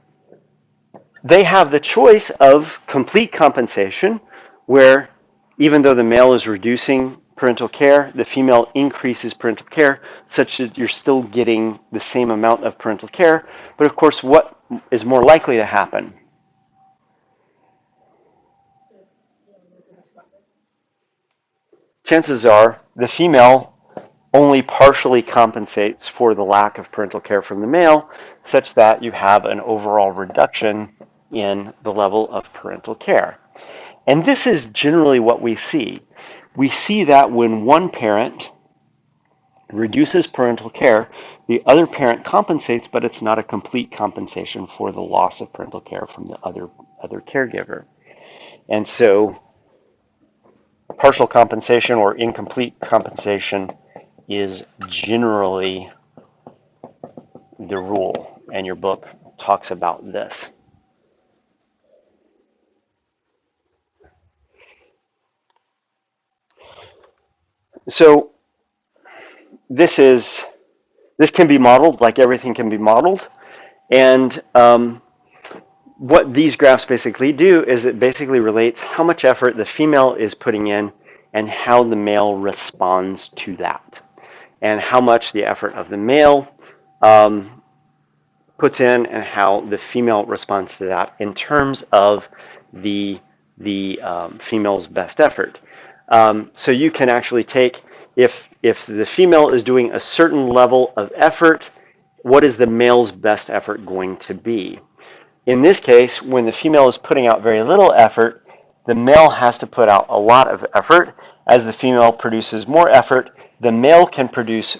They have the choice of complete compensation, where even though the male is reducing parental care, the female increases parental care such that you're still getting the same amount of parental care. But of course, what is more likely to happen? Chances are the female only partially compensates for the lack of parental care from the male, such that you have an overall reduction in the level of parental care. And this is generally what we see. We see that when one parent reduces parental care, the other parent compensates, but it's not a complete compensation for the loss of parental care from the other caregiver. And so partial compensation or incomplete compensation is generally the rule, and your book talks about this. So this can be modeled, like everything can be modeled, and what these graphs basically do is it basically relates how much effort the female is putting in and how the male responds to that, and how much the effort of the male puts in and how the female responds to that in terms of the female's best effort. So you can actually take, if the female is doing a certain level of effort, what is the male's best effort going to be? In this case, when the female is putting out very little effort, the male has to put out a lot of effort. As the female produces more effort, the male can produce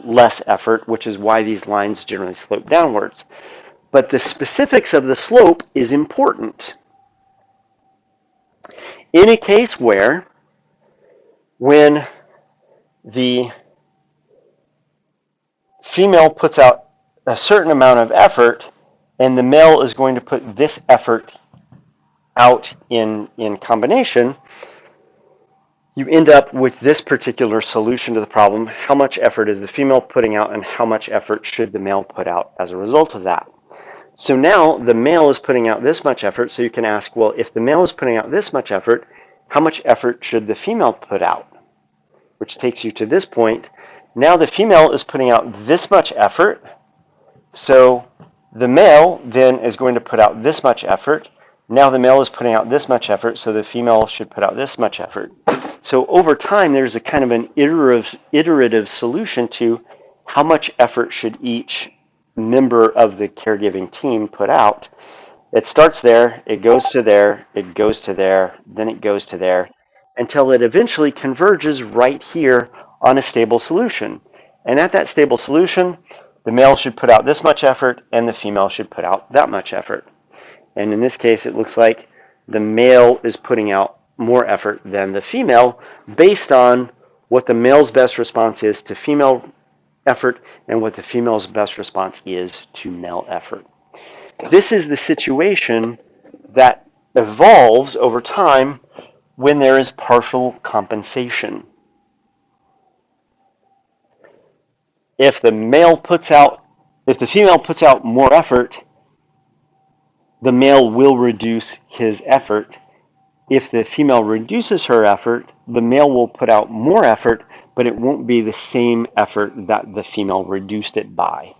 less effort, which is why these lines generally slope downwards. But the specifics of the slope is important. In a case where, when the female puts out a certain amount of effort, and the male is going to put this effort out in combination, you end up with this particular solution to the problem. How much effort is the female putting out, and how much effort should the male put out as a result of that? So now the male is putting out this much effort, so you can ask, well, if the male is putting out this much effort, how much effort should the female put out? Which takes you to this point. Now the female is putting out this much effort, so the male then is going to put out this much effort. Now the male is putting out this much effort, so the female should put out this much effort. So over time, there's a kind of an iterative solution to how much effort should each member of the caregiving team put out. It starts there, it goes to there, it goes to there, then it goes to there, until it eventually converges right here on a stable solution. And at that stable solution, the male should put out this much effort, and the female should put out that much effort. And in this case, it looks like the male is putting out more effort than the female based on what the male's best response is to female effort and what the female's best response is to male effort. This is the situation that evolves over time when there is partial compensation. If the female puts out more effort, the male will reduce his effort. If the female reduces her effort, the male will put out more effort, but it won't be the same effort that the female reduced it by.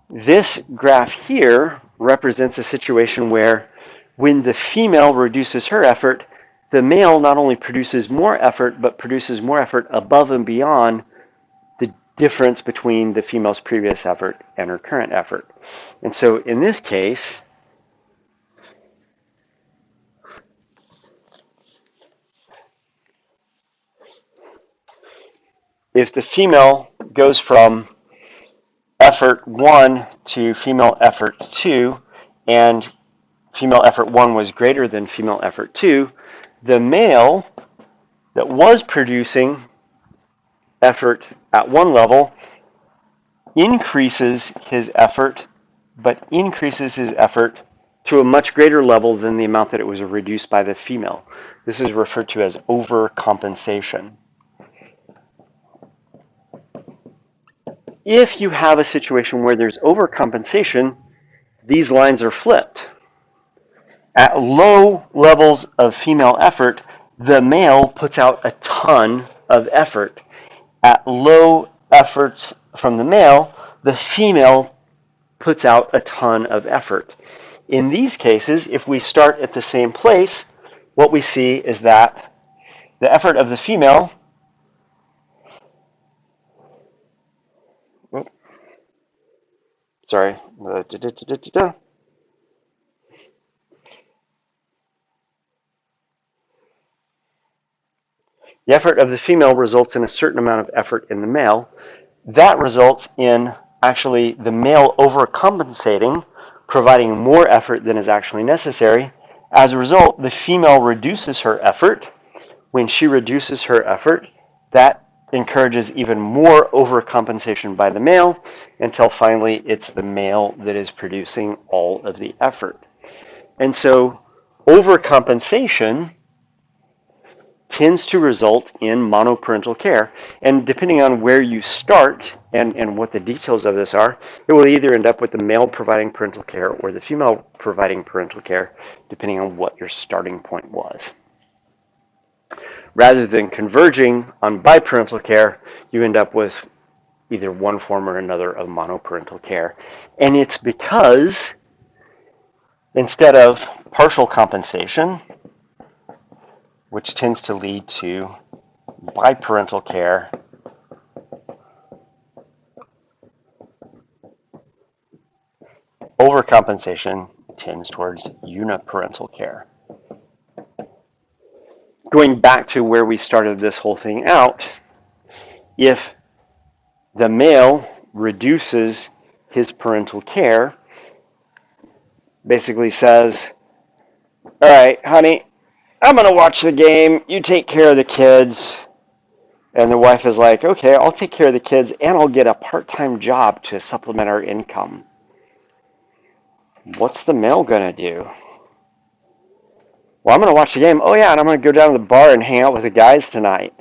This graph here represents a situation where when the female reduces her effort, the male not only produces more effort, but produces more effort above and beyond the difference between the female's previous effort and her current effort. And so in this case, if the female goes from effort 1 to female effort 2, and female effort 1 was greater than female effort 2, the male that was producing effort at one level increases his effort, but increases his effort to a much greater level than the amount that it was reduced by the female. This is referred to as overcompensation. If you have a situation where there's overcompensation, these lines are flipped. At low levels of female effort, the male puts out a ton of effort. At low efforts from the male, the female puts out a ton of effort. In these cases, if we start at the same place, what we see is that the effort of the female, sorry, the effort of the female results in a certain amount of effort in the male. That results in actually the male overcompensating, providing more effort than is actually necessary. As a result, the female reduces her effort. When she reduces her effort, that encourages even more overcompensation by the male until finally it's the male that is producing all of the effort. And so overcompensation tends to result in monoparental care. And depending on where you start and what the details of this are, it will either end up with the male providing parental care or the female providing parental care, depending on what your starting point was. Rather than converging on biparental care, you end up with either one form or another of monoparental care. And it's because instead of partial compensation, which tends to lead to biparental care, overcompensation tends towards uniparental care. Going back to where we started this whole thing out, if the male reduces his parental care, basically says, all right, honey, I'm going to watch the game. You take care of the kids. And the wife is like, okay, I'll take care of the kids and I'll get a part-time job to supplement our income. What's the male going to do? Well, I'm going to watch the game. Oh, yeah, and I'm going to go down to the bar and hang out with the guys tonight.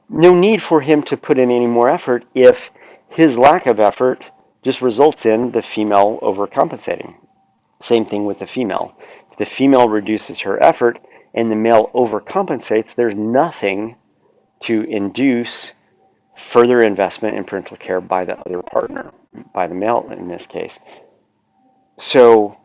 No need for him to put in any more effort if his lack of effort just results in the female overcompensating. Same thing with the female. If the female reduces her effort and the male overcompensates, there's nothing to induce further investment in parental care by the other partner, by the male in this case. So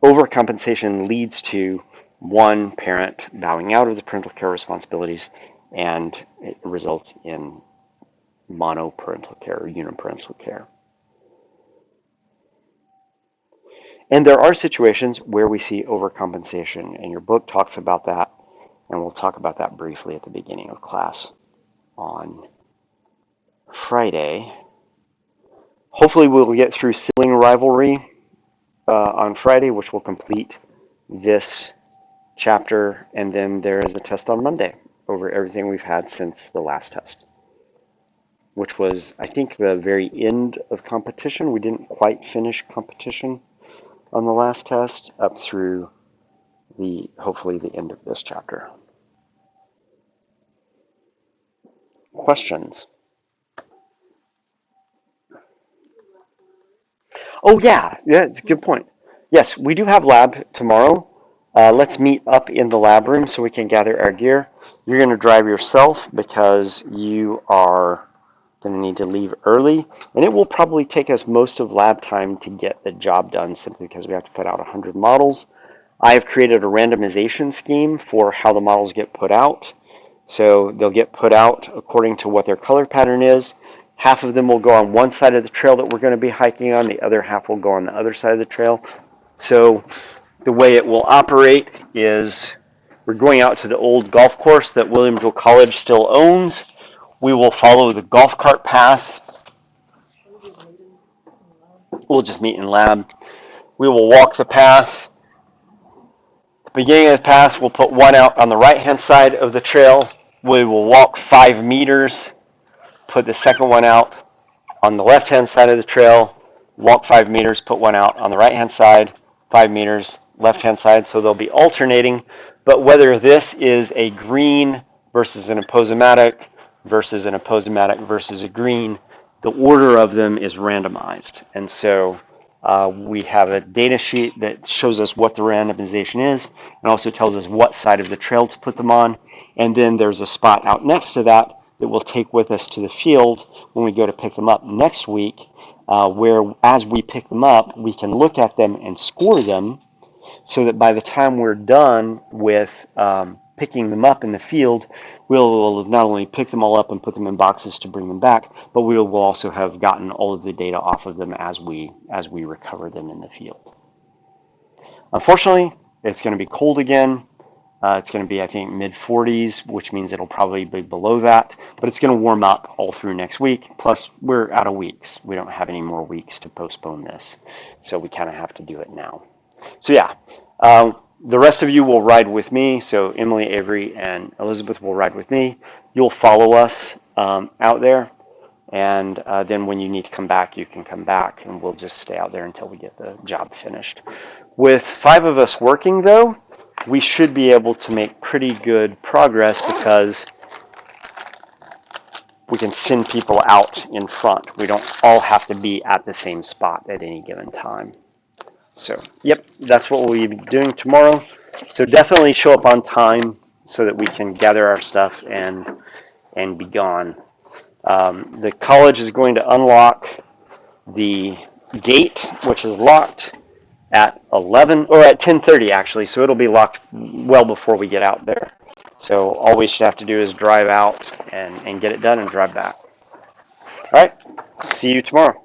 overcompensation leads to one parent bowing out of the parental care responsibilities, and it results in monoparental care or uniparental care. And there are situations where we see overcompensation, and your book talks about that, and we'll talk about that briefly at the beginning of class on Friday. Hopefully we'll get through sibling rivalry on Friday, which will complete this chapter, and then there is a test on Monday over everything we've had since the last test, which was, I think, the very end of competition. We didn't quite finish competition on the last test up through hopefully the end of this chapter. Questions? Oh, yeah, it's a good point. Yes, we do have lab tomorrow. Let's meet up in the lab room so we can gather our gear. You're going to drive yourself because you are going to need to leave early, and it will probably take us most of lab time to get the job done simply because we have to put out 100 models. I have created a randomization scheme for how the models get put out. So they'll get put out according to what their color pattern is. Half of them will go on one side of the trail that we're going to be hiking on. The other half will go on the other side of the trail. So the way it will operate is we're going out to the old golf course that Williamsville College still owns. We will follow the golf cart path. We'll just meet in lab. We will walk the path. At the beginning of the path, we'll put one out on the right-hand side of the trail. We will walk 5 meters, put the second one out on the left-hand side of the trail, walk 5 meters, put one out on the right-hand side, 5 meters, left-hand side. So they'll be alternating. But whether this is a green versus an aposematic versus a green, the order of them is randomized. And so We have a data sheet that shows us what the randomization is and also tells us what side of the trail to put them on. And then there's a spot out next to that that we'll take with us to the field when we go to pick them up next week, where as we pick them up, we can look at them and score them so that by the time we're done with picking them up in the field, we'll not only pick them all up and put them in boxes to bring them back, but we will also have gotten all of the data off of them as we recover them in the field. Unfortunately, it's going to be cold again. It's going to be, I think, mid-40s, which means it'll probably be below that, but it's going to warm up all through next week. Plus, we're out of weeks. We don't have any more weeks to postpone this, so we kind of have to do it now. So yeah, the rest of you will ride with me. So Emily, Avery, and Elizabeth will ride with me. You'll follow us out there, and then when you need to come back, you can come back, and we'll just stay out there until we get the job finished. With 5 of us working, though, we should be able to make pretty good progress because we can send people out in front. We don't all have to be at the same spot at any given time. So, yep, that's what we'll be doing tomorrow. So definitely show up on time so that we can gather our stuff and be gone. The college is going to unlock the gate, which is locked at 11 or at 10:30 actually. So it'll be locked well before we get out there. So all we should have to do is drive out and get it done and drive back. All right. See you tomorrow.